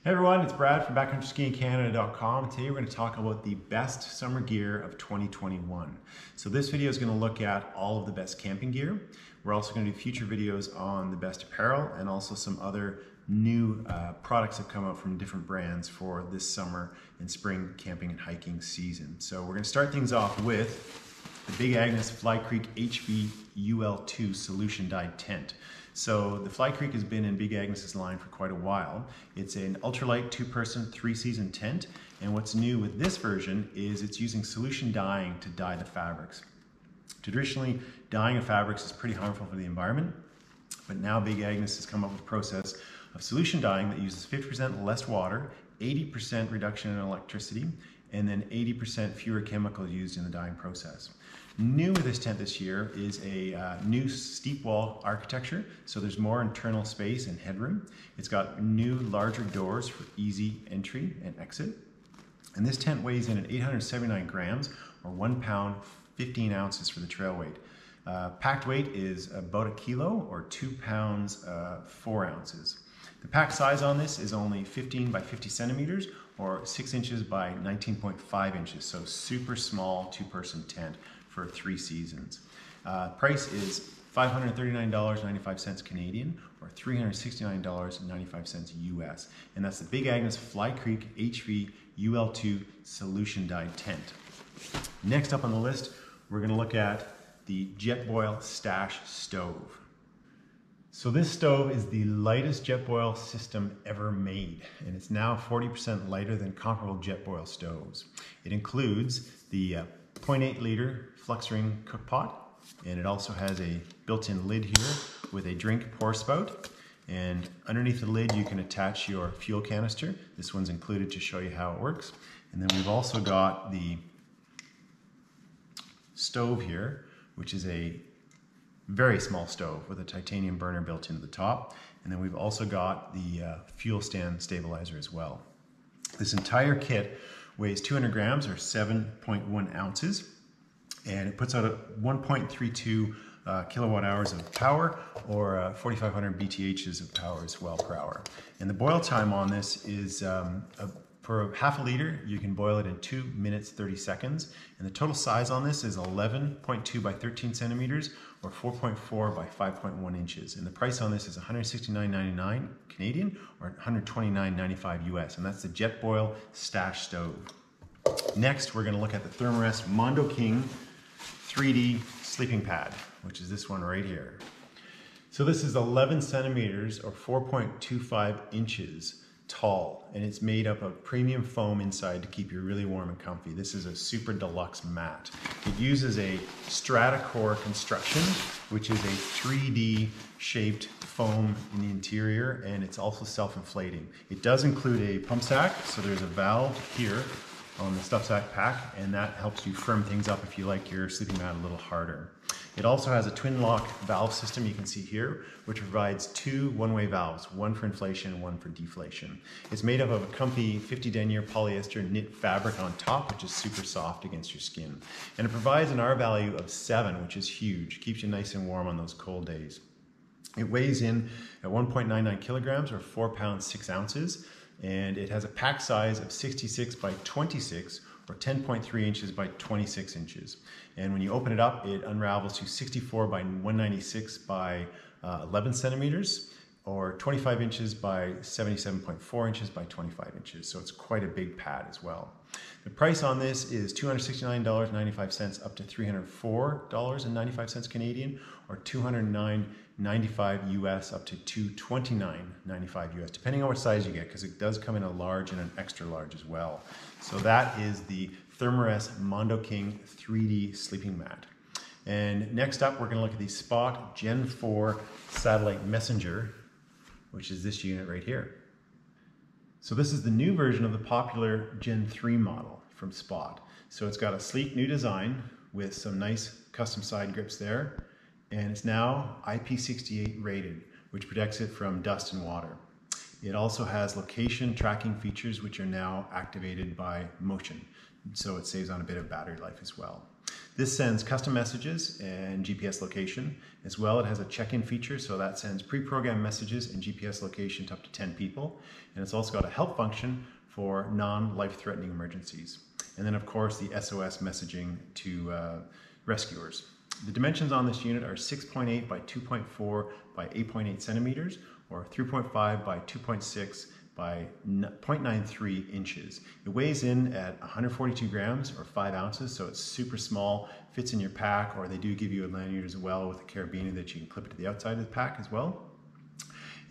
Hey everyone, it's Brad from backcountryskiingcanada.com. Today we're going to talk about the best summer gear of 2021. So this video is going to look at all of the best camping gear. We're also going to do future videos on the best apparel and also some other new products that come out from different brands for this summer and spring camping and hiking season. So we're going to start things off with the Big Agnes Fly Creek HV UL2 solution dyed tent. So the Fly Creek has been in Big Agnes's line for quite a while. It's an ultralight 2-person 3-season tent, and what's new with this version is it's using solution dyeing to dye the fabrics. Traditionally, dyeing of fabrics is pretty harmful for the environment, but now Big Agnes has come up with a process of solution dyeing that uses 50% less water, 80% reduction in electricity, and then 80% fewer chemicals used in the dyeing process. New with this tent this year is a new steep wall architecture, so there's more internal space and headroom. It's got new larger doors for easy entry and exit. And this tent weighs in at 879 grams, or 1 pound, 15 ounces for the trail weight. Packed weight is about a kilo, or 2 pounds, 4 ounces. The pack size on this is only 15 by 50 centimeters, or 6 inches by 19.5 inches, so super small 2-person tent for 3 seasons. Price is $539.95 Canadian, or $369.95 US. And that's the Big Agnes Fly Creek HV UL2 solution dyed tent. Next up on the list, we're going to look at the Jetboil Stash Stove. So this stove is the lightest Jetboil system ever made, and it's now 40% lighter than comparable Jetboil stoves. It includes the 0.8 liter flux ring cook pot, and it also has a built-in lid here with a drink pour spout, and underneath the lid you can attach your fuel canister. This one's included to show you how it works. And then we've also got the stove here, which is a very small stove with a titanium burner built into the top, and then we've also got the fuel stand stabilizer as well. This entire kit weighs 200 grams or 7.1 ounces, and it puts out a 1.32 kilowatt hours of power, or 4,500 BTHs of power as well per hour. And the boil time on this is for half a liter, you can boil it in 2 minutes 30 seconds, and the total size on this is 11.2 by 13 centimeters, or 4.4 by 5.1 inches. And the price on this is $169.99 Canadian, or $129.95 US, and that's the Jetboil Stash Stove. Next, we're going to look at the Thermarest Mondo King 3D sleeping pad, which is this one right here. So this is 11 centimeters, or 4.25 inches tall, and it's made up of premium foam inside to keep you really warm and comfy. This is a super deluxe mat. It uses a stratacore construction, which is a 3D shaped foam in the interior, and it's also self-inflating. It does include a pump stack, so there's a valve here on the stuff sack pack, and that helps you firm things up if you like your sleeping mat a little harder. It also has a twin lock valve system you can see here, which provides 2 one-way valves, one for inflation and one for deflation. It's made up of a comfy 50 denier polyester knit fabric on top, which is super soft against your skin. And it provides an R value of 7, which is huge. Keeps you nice and warm on those cold days. It weighs in at 1.99 kilograms, or 4 pounds 6 ounces. And it has a pack size of 66 by 26, or 10.3 inches by 26 inches. And when you open it up, it unravels to 64 by 196 by 11 centimeters, or 25 inches by 77.4 inches by 25 inches. So it's quite a big pad as well. The price on this is $269.95 up to $304.95 Canadian, or $209.95 US up to $229.95 US, depending on what size you get, because it does come in a large and an extra large as well. So that is the Thermarest Mondo King 3D sleeping mat. And next up, we're going to look at the Spot Gen 4 Satellite Messenger, which is this unit right here. So this is the new version of the popular Gen 3 model from Spot. So it's got a sleek new design with some nice custom side grips there, and it's now IP68 rated, which protects it from dust and water. It also has location tracking features, which are now activated by motion, so it saves on a bit of battery life as well. This sends custom messages and GPS location. As well, it has a check-in feature, so that sends pre-programmed messages and GPS location to up to 10 people. And it's also got a help function for non-life-threatening emergencies. And then, of course, the SOS messaging to rescuers. The dimensions on this unit are 6.8 by 2.4 by 8.8 centimeters, or 3.5 by 2.6 by 0.93 inches. It weighs in at 142 grams or 5 ounces, so it's super small, fits in your pack, or they do give you a lanyard as well with a carabiner that you can clip it to the outside of the pack as well.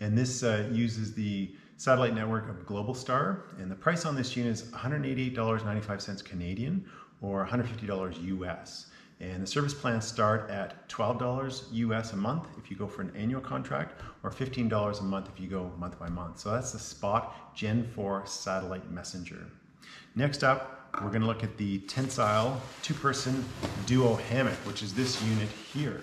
And this uses the satellite network of Globalstar, and the price on this unit is $188.95 Canadian, or $150 US. And the service plans start at $12 US a month if you go for an annual contract, or $15 a month if you go month by month. So that's the Spot Gen 4 Satellite Messenger. Next up, we're going to look at the Tensile 2-person duo hammock, which is this unit here.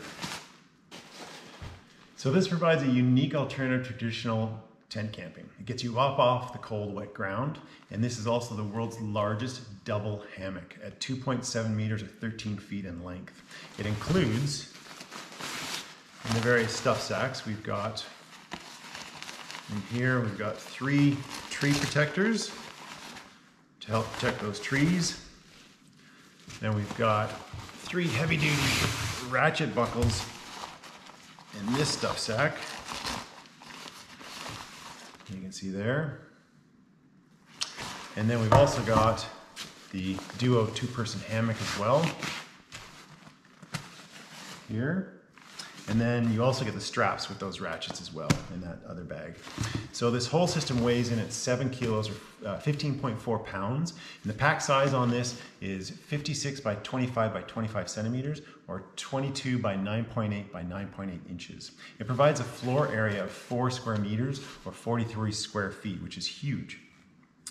So this provides a unique alternative to traditional tent camping. It gets you up off the cold, wet ground, and this is also the world's largest double hammock at 2.7 meters or 13 feet in length. It includes, in the various stuff sacks, we've got, in here, we've got 3 tree protectors to help protect those trees. Then we've got 3 heavy-duty ratchet buckles in this stuff sack. You can see there. And then we've also got the Duo 2-person hammock as well here. And then you also get the straps with those ratchets as well in that other bag. So this whole system weighs in at 7 kilos or 15.4 pounds. And the pack size on this is 56 by 25 by 25 centimeters or 22 by 9.8 by 9.8 inches. It provides a floor area of 4 square meters or 43 square feet, which is huge.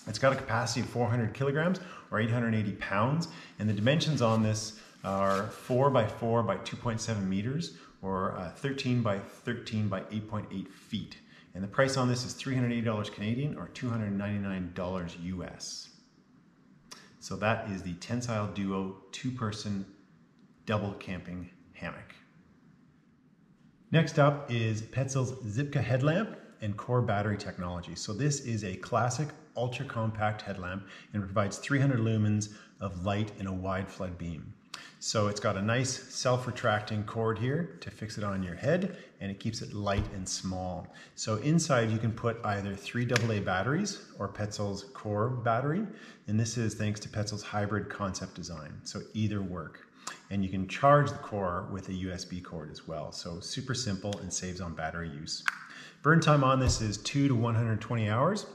It's got a capacity of 400 kilograms or 880 pounds. And the dimensions on this are 4 by 4 by 2.7 meters or 13 by 13 by 8.8 feet. And the price on this is $380 Canadian or $299 US. So that is the Tensile Duo 2-person double camping hammock. Next up is Petzl's Zipka headlamp and core battery technology. So this is a classic ultra compact headlamp and provides 300 lumens of light in a wide flood beam. So it's got a nice self-retracting cord here to fix it on your head, and it keeps it light and small. So inside you can put either 3 AA batteries or Petzl's core battery, and this is thanks to Petzl's hybrid concept design. So either work. And you can charge the core with a USB cord as well. So super simple and saves on battery use. Burn time on this is 2 to 120 hours.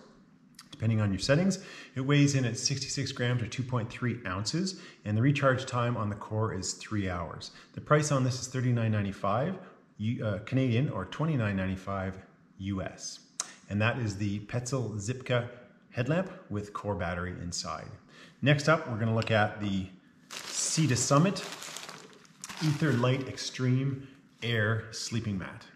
Depending on your settings. It weighs in at 66 grams or 2.3 ounces, and the recharge time on the core is 3 hours. The price on this is $39.95 Canadian or $29.95 US. And that is the Petzl Zipka headlamp with core battery inside. Next up, we're going to look at the Summit Aetherlite Extreme Air Sleeping Mat.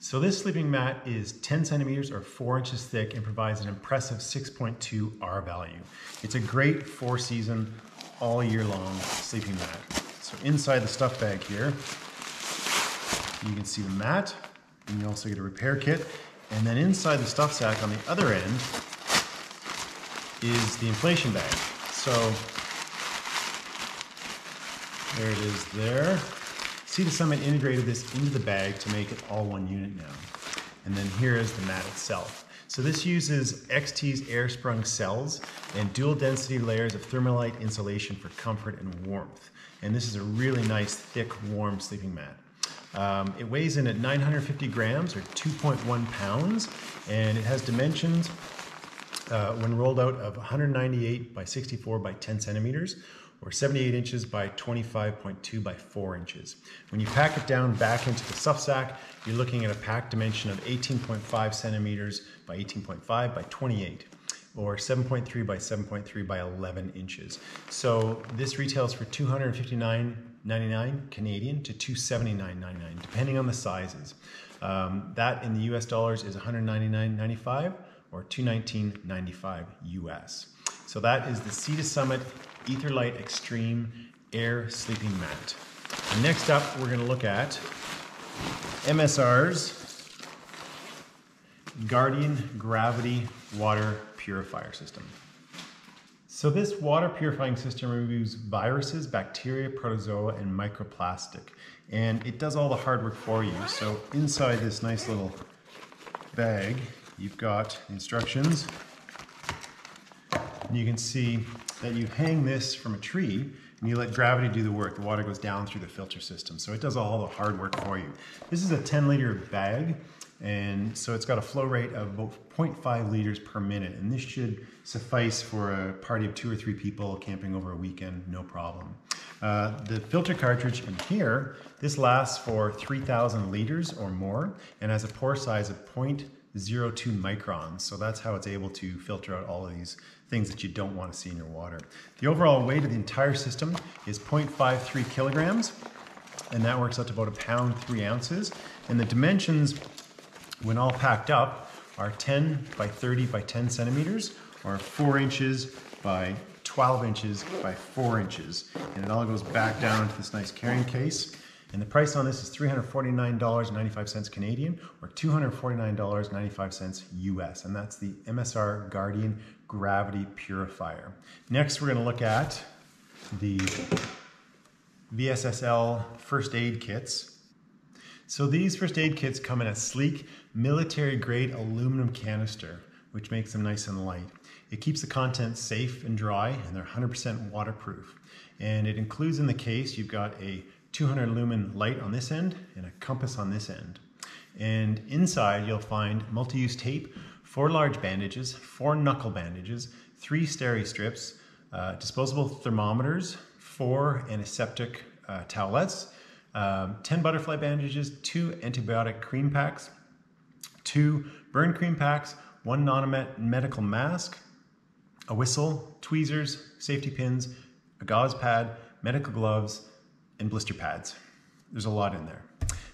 So this sleeping mat is 10 centimeters or 4 inches thick and provides an impressive 6.2 R value. It's a great 4-season, all year long sleeping mat. So inside the stuff bag here, you can see the mat, and you also get a repair kit. And then inside the stuff sack on the other end is the inflation bag. So there it is there. Summit integrated this into the bag to make it all one unit now. And then here is the mat itself. So this uses XT's air-sprung cells and dual density layers of thermalite insulation for comfort and warmth. And this is a really nice, thick, warm sleeping mat. It weighs in at 950 grams or 2.1 pounds, and it has dimensions when rolled out of 198 by 64 by 10 centimeters, or 78 inches by 25.2 by 4 inches. When you pack it down back into the stuff sack, you're looking at a pack dimension of 18.5 centimeters by 18.5 by 28, or 7.3 by 7.3 by 11 inches. So this retails for $259.99 Canadian to $279.99, depending on the sizes. That in the US dollars is $199.95 or $219.95 US. So that is the Summit Aetherlite Extreme air sleeping mat. And next up, we're going to look at MSR's Guardian Gravity water purifier system. So this water purifying system removes viruses, bacteria, protozoa, and microplastic. And it does all the hard work for you. So inside this nice little bag, you've got instructions. And you can see that you hang this from a tree and you let gravity do the work. The water goes down through the filter system. So it does all the hard work for you. This is a 10-liter bag. And so it's got a flow rate of about 0.5 liters per minute. And this should suffice for a party of 2 or 3 people camping over a weekend, no problem. The filter cartridge in here, this lasts for 3,000 liters or more and has a pore size of 0.02 microns. So that's how it's able to filter out all of these things that you don't want to see in your water. The overall weight of the entire system is 0.53 kilograms. And that works out to about 1 pound, 3 ounces. And the dimensions, when all packed up, are 10 by 30 by 10 centimeters, or 4 inches by 12 inches by 4 inches. And it all goes back down to this nice carrying case. And the price on this is $349.95 Canadian, or $249.95 US. And that's the MSR Guardian Gravity Purifier. Next, we're going to look at the VSSL first aid kits. So these first aid kits come in a sleek military grade aluminum canister, which makes them nice and light. It keeps the contents safe and dry, and they're 100% waterproof. And it includes in the case, you've got a 200 lumen light on this end and a compass on this end. And inside you'll find multi-use tape, 4 large bandages, 4 knuckle bandages, 3 steri strips, disposable thermometers, 4 antiseptic towelettes, 10 butterfly bandages, 2 antibiotic cream packs, 2 burn cream packs, 1 non-medical mask, a whistle, tweezers, safety pins, a gauze pad, medical gloves, and blister pads. There's a lot in there.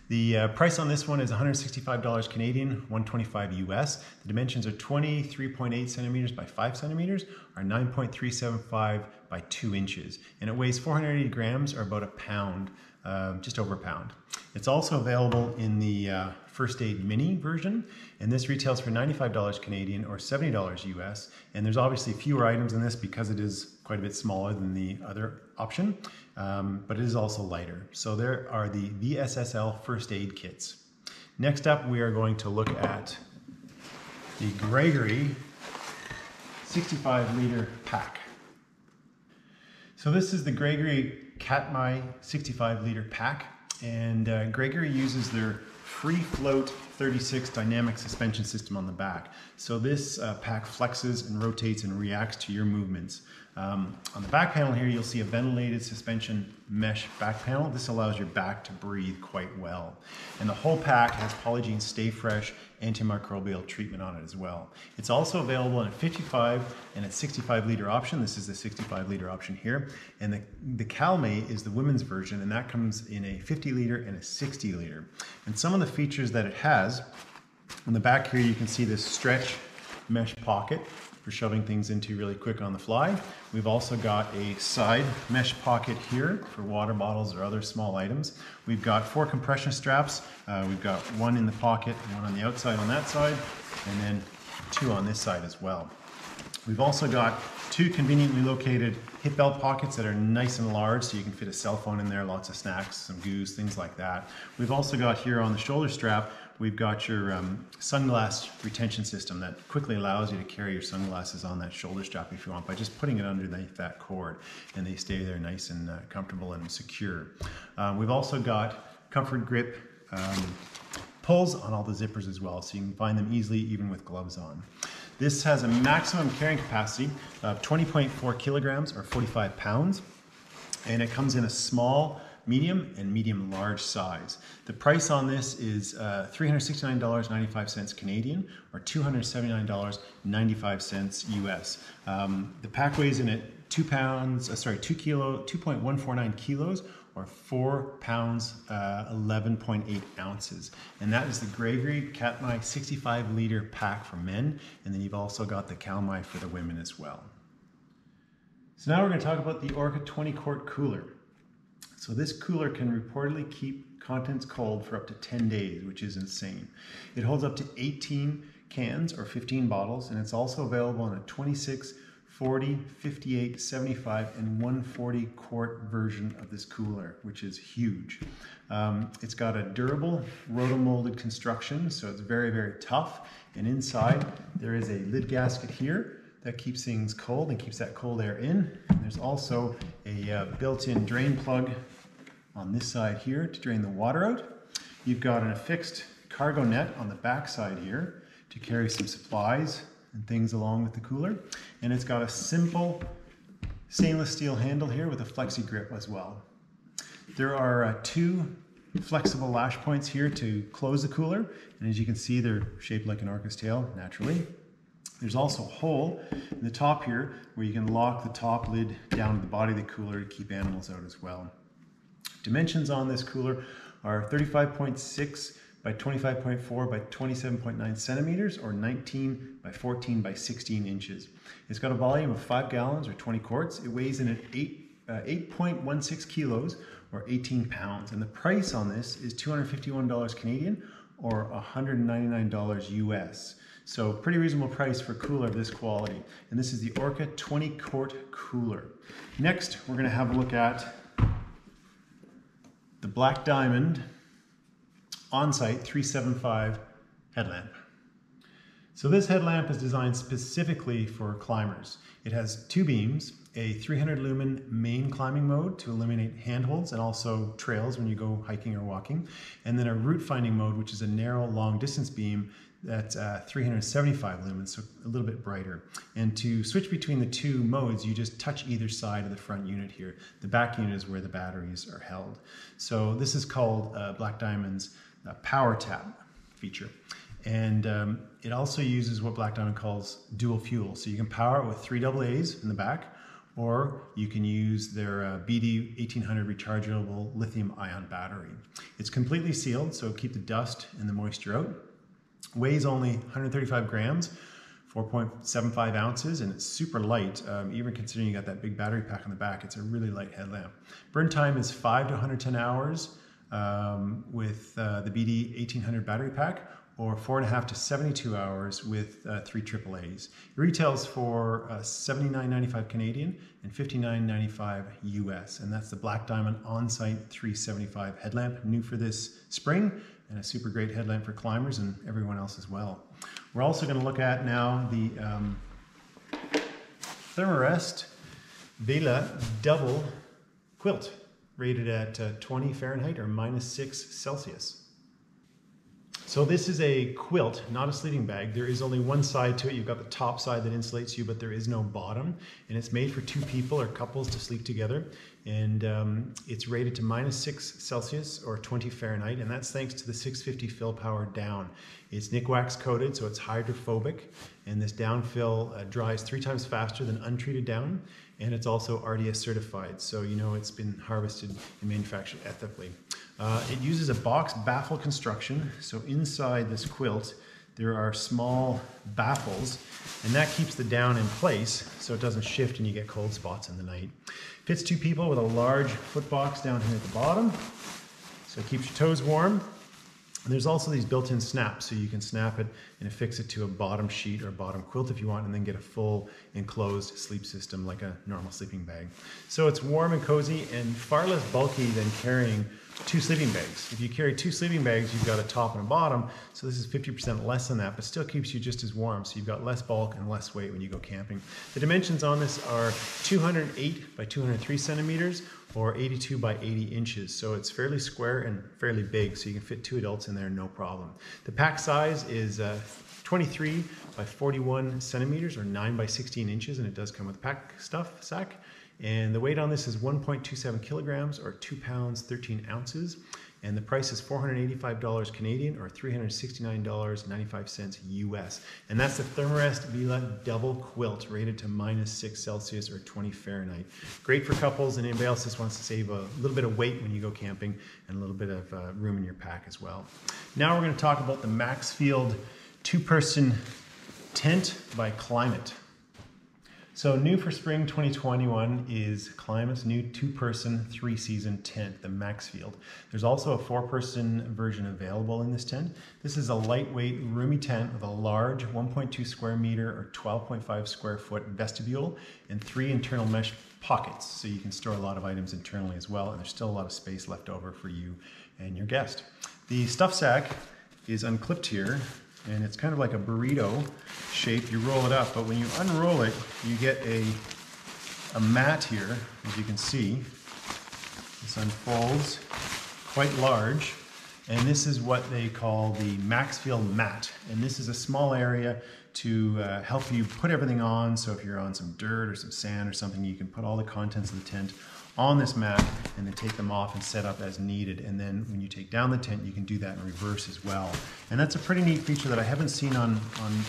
The price on this one is $165 Canadian, $125 US. The dimensions are 23.8 centimeters by 5 centimeters, or 9.375 by 2 inches. And it weighs 480 grams, or about 1 pound, just over 1 pound. It's also available in the First Aid Mini version, and this retails for $95 Canadian, or $70 US. And there's obviously fewer items in this because it is quite a bit smaller than the other option, but it is also lighter. So there are the VSSL first aid kits. Next up, we are going to look at the Gregory 65-liter pack. So this is the Gregory Katmai 65-liter pack, and Gregory uses their free float 36 dynamic suspension system on the back. So this pack flexes and rotates and reacts to your movements. On the back panel here, you'll see a ventilated suspension mesh back panel. This allows your back to breathe quite well. And the whole pack has Polygiene Stay Fresh antimicrobial treatment on it as well. It's also available in a 55 and a 65-liter option. This is the 65-liter option here. And the Calmay is the women's version, and that comes in a 50-liter and a 60-liter. And some of the features that it has, on the back here you can see this stretch mesh pocket for shoving things into really quick on the fly. We've also got a side mesh pocket here for water bottles or other small items. We've got 4 compression straps. We've got 1 in the pocket, 1 on the outside on that side, and then 2 on this side as well. We've also got 2 conveniently located hip belt pockets that are nice and large, so you can fit a cell phone in there, lots of snacks, some goose, things like that. We've also got here on the shoulder strap, we've got your sunglass retention system that quickly allows you to carry your sunglasses on that shoulder strap if you want by just putting it underneath that cord, and they stay there nice and comfortable and secure. We've also got comfort grip pulls on all the zippers as well, so you can find them easily even with gloves on. This has a maximum carrying capacity of 20.4 kilograms or 45 pounds, and it comes in a small, medium, and medium large size. The price on this is $369.95 Canadian, or $279.95 US. The pack weighs in at 2.149 kilos, or 4 pounds, 11.8 ounces. And that is the Gregory Katmai 65-liter pack for men, and then you've also got the Calmay for the women as well. So now we're going to talk about the Orca 20-quart cooler. So this cooler can reportedly keep contents cold for up to 10 days, which is insane. It holds up to 18 cans or 15 bottles, and it's also available in a 26, 40, 58, 75, and 140 quart version of this cooler, which is huge. It's got a durable rotomolded construction, so it's very, very tough. And inside there is a lid gasket here that keeps things cold and keeps that cold air in. And there's also a built-in drain plug on this side here to drain the water out. You've got an affixed cargo net on the back side here to carry some supplies and things along with the cooler. And it's got a simple stainless steel handle here with a flexi grip as well. There are 2 flexible lash points here to close the cooler. And as you can see, they're shaped like an orca's tail, naturally. There's also a hole in the top here where you can lock the top lid down to the body of the cooler to keep animals out as well. Dimensions on this cooler are 35.6 by 25.4 by 27.9 centimeters, or 19 by 14 by 16 inches. It's got a volume of 5 gallons or 20 quarts. It weighs in at 8.16 kilos or 18 pounds. And the price on this is $251 Canadian or $199 US. So pretty reasonable price for a cooler of this quality. And this is the Orca 20 quart cooler. Next, we're gonna have a look at the Black Diamond OnSite 375 headlamp. So this headlamp is designed specifically for climbers. It has 2 beams, a 300 lumen main climbing mode to eliminate handholds and also trails when you go hiking or walking, and then a route finding mode, which is a narrow long distance beam that's 375 lumens, so a little bit brighter. And to switch between the 2 modes, you just touch either side of the front unit here. The back unit is where the batteries are held. So this is called Black Diamond's power tap feature. And it also uses what Black Diamond calls dual fuel. So you can power it with 3 AA's in the back, or you can use their BD 1800 rechargeable lithium ion battery. It's completely sealed, so keep the dust and the moisture out. Weighs only 135 grams, 4.75 ounces, and it's super light. Even considering you got that big battery pack on the back, it's a really light headlamp. Burn time is 5 to 110 hours with the BD 1800 battery pack, or 4.5 to 72 hours with 3 AAA's. It retails for $79.95 Canadian and $59.95 US, and that's the Black Diamond OnSite 375 headlamp, new for this spring, and a super great headlamp for climbers and everyone else as well. We're also going to look at now the Thermarest Vela double quilt, rated at 20 Fahrenheit or -6 Celsius. So this is a quilt, not a sleeping bag. There is only one side to it. You've got the top side that insulates you, but there is no bottom. And it's made for 2 people or couples to sleep together. And it's rated to -6 Celsius or 20 Fahrenheit. And that's thanks to the 650 fill power down. It's Nick wax coated, so it's hydrophobic. And this down fill dries 3 times faster than untreated down. And it's also RDS certified, so you know it's been harvested and manufactured ethically. It uses a box baffle construction, so inside this quilt there are small baffles, and that keeps the down in place so it doesn't shift and you get cold spots in the night. Fits 2 people with a large foot box down here at the bottom, so it keeps your toes warm. And there's also these built-in snaps, so you can snap it and affix it to a bottom sheet or a bottom quilt if you want, and then get a full enclosed sleep system like a normal sleeping bag. So it's warm and cozy and far less bulky than carrying 2 sleeping bags. If you carry 2 sleeping bags, you've got a top and a bottom, so this is 50% less than that, but still keeps you just as warm, so you've got less bulk and less weight when you go camping. The dimensions on this are 208 by 203 centimeters, or 82 by 80 inches. So it's fairly square and fairly big, so you can fit 2 adults in there, no problem. The pack size is 23 by 41 centimeters, or 9 by 16 inches, and it does come with pack stuff sack. And the weight on this is 1.27 kilograms, or 2 pounds, 13 ounces. And the price is $485 Canadian, or $369.95 US. And that's the Thermarest Vela double quilt, rated to -6 Celsius or 20 Fahrenheit. Great for couples and anybody else just wants to save a little bit of weight when you go camping, and a little bit of room in your pack as well. Now we're going to talk about the Maxfield 2-person tent by Climate. So new for spring 2021 is Climate's new 2-person, 3-season tent, the Maxfield. There's also a 4-person version available in this tent. This is a lightweight, roomy tent with a large 1.2 square meter or 12.5 square foot vestibule and 3 internal mesh pockets, so you can store a lot of items internally as well, and there's still a lot of space left over for you and your guest. The stuff sack is unclipped here, and it's kind of like a burrito shape. You roll it up, but when you unroll it, you get a mat here, as you can see. This unfolds quite large, and this is what they call the Maxfield mat. And this is a small area to help you put everything on, so if you're on some dirt or some sand or something, you can put all the contents of the tent on this mat and then take them off and set up as needed. And then when you take down the tent, you can do that in reverse as well. And that's a pretty neat feature that I haven't seen on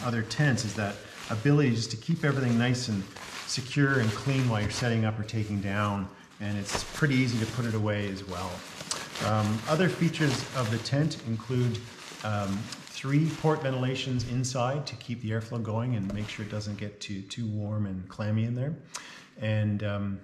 other tents, is that ability just to keep everything nice and secure and clean while you're setting up or taking down. And it's pretty easy to put it away as well. Other features of the tent include 3 port ventilations inside to keep the airflow going and make sure it doesn't get too warm and clammy in there. And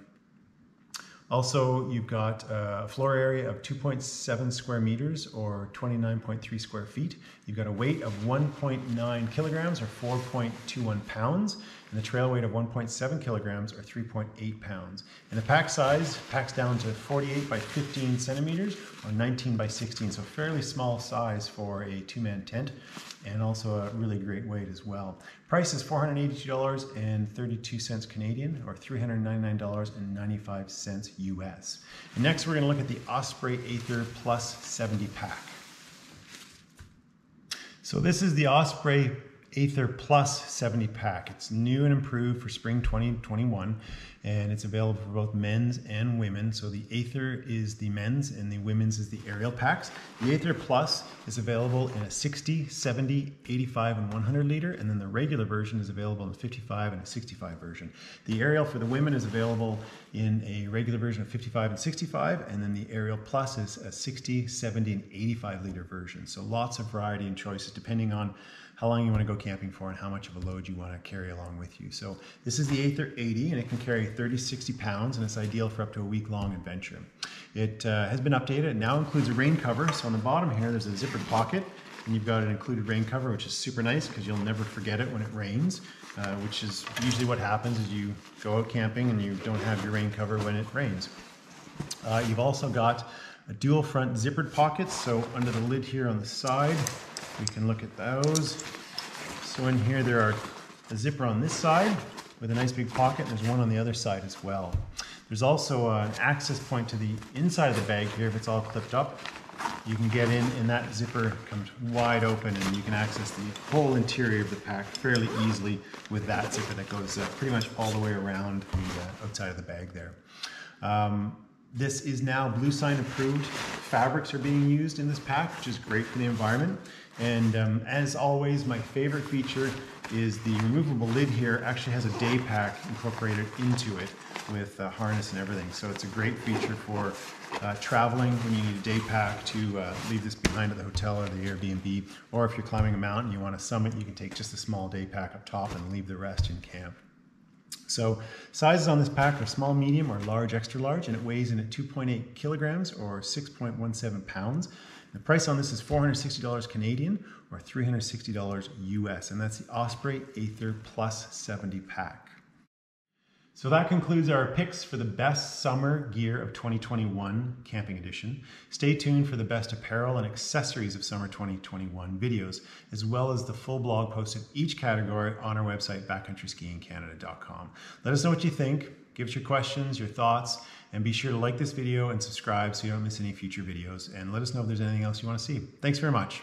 also, you've got a floor area of 2.7 square meters or 29.3 square feet. You've got a weight of 1.9 kilograms or 4.21 pounds, and a trail weight of 1.7 kilograms or 3.8 pounds. And the pack size packs down to 48 by 15 centimeters or 19 by 16, so fairly small size for a 2-man tent, and also a really great weight as well. Price is $482.32 Canadian or $399.95 US. And next we're going to look at the Osprey Aether Plus 70 pack. So this is the Osprey Aether Plus 70 pack. It's new and improved for spring 2021, and it's available for both men's and women. So the Aether is the men's and the women's is the aerial packs. The Aether Plus is available in a 60, 70, 85, and 100 liter, and then the regular version is available in a 55 and a 65 version. The aerial for the women is available in a regular version of 55 and 65, and then the aerial plus is a 60, 70, and 85 liter version. So lots of variety and choices depending on how long you want to go camping for and how much of a load you want to carry along with you. So this is the Aether 80, and it can carry 30 to 60 pounds, and it's ideal for up to a week-long adventure. It has been updated. It now includes a rain cover. So on the bottom here, there's a zippered pocket, and you've got an included rain cover, which is super nice because you'll never forget it when it rains, which is usually what happens is you go out camping and you don't have your rain cover when it rains. You've also got a dual front zippered pockets. So under the lid here on the side, we can look at those. So in here there are a zipper on this side with a nice big pocket, and there's one on the other side as well. There's also an access point to the inside of the bag here. If it's all clipped up, you can get in, and that zipper comes wide open, and you can access the whole interior of the pack fairly easily with that zipper that goes pretty much all the way around the outside of the bag there. This is now Blue Sign approved. Fabrics are being used in this pack, which is great for the environment. And as always, my favorite feature is the removable lid here actually has a day pack incorporated into it with a harness and everything. So it's a great feature for traveling when you need a day pack to leave this behind at the hotel or the Airbnb. Or if you're climbing a mountain and you want to summit, you can take just a small day pack up top and leave the rest in camp. So sizes on this pack are small, medium, or large, extra large, and it weighs in at 2.8 kilograms or 6.17 pounds. The price on this is $460 Canadian or $360 US, and that's the Osprey Aether Plus 70 pack. So that concludes our picks for the best summer gear of 2021 camping edition. Stay tuned for the best apparel and accessories of summer 2021 videos, as well as the full blog post of each category on our website, backcountryskiingcanada.com. Let us know what you think. Give us your questions, your thoughts, and be sure to like this video and subscribe so you don't miss any future videos. And let us know if there's anything else you want to see. Thanks very much.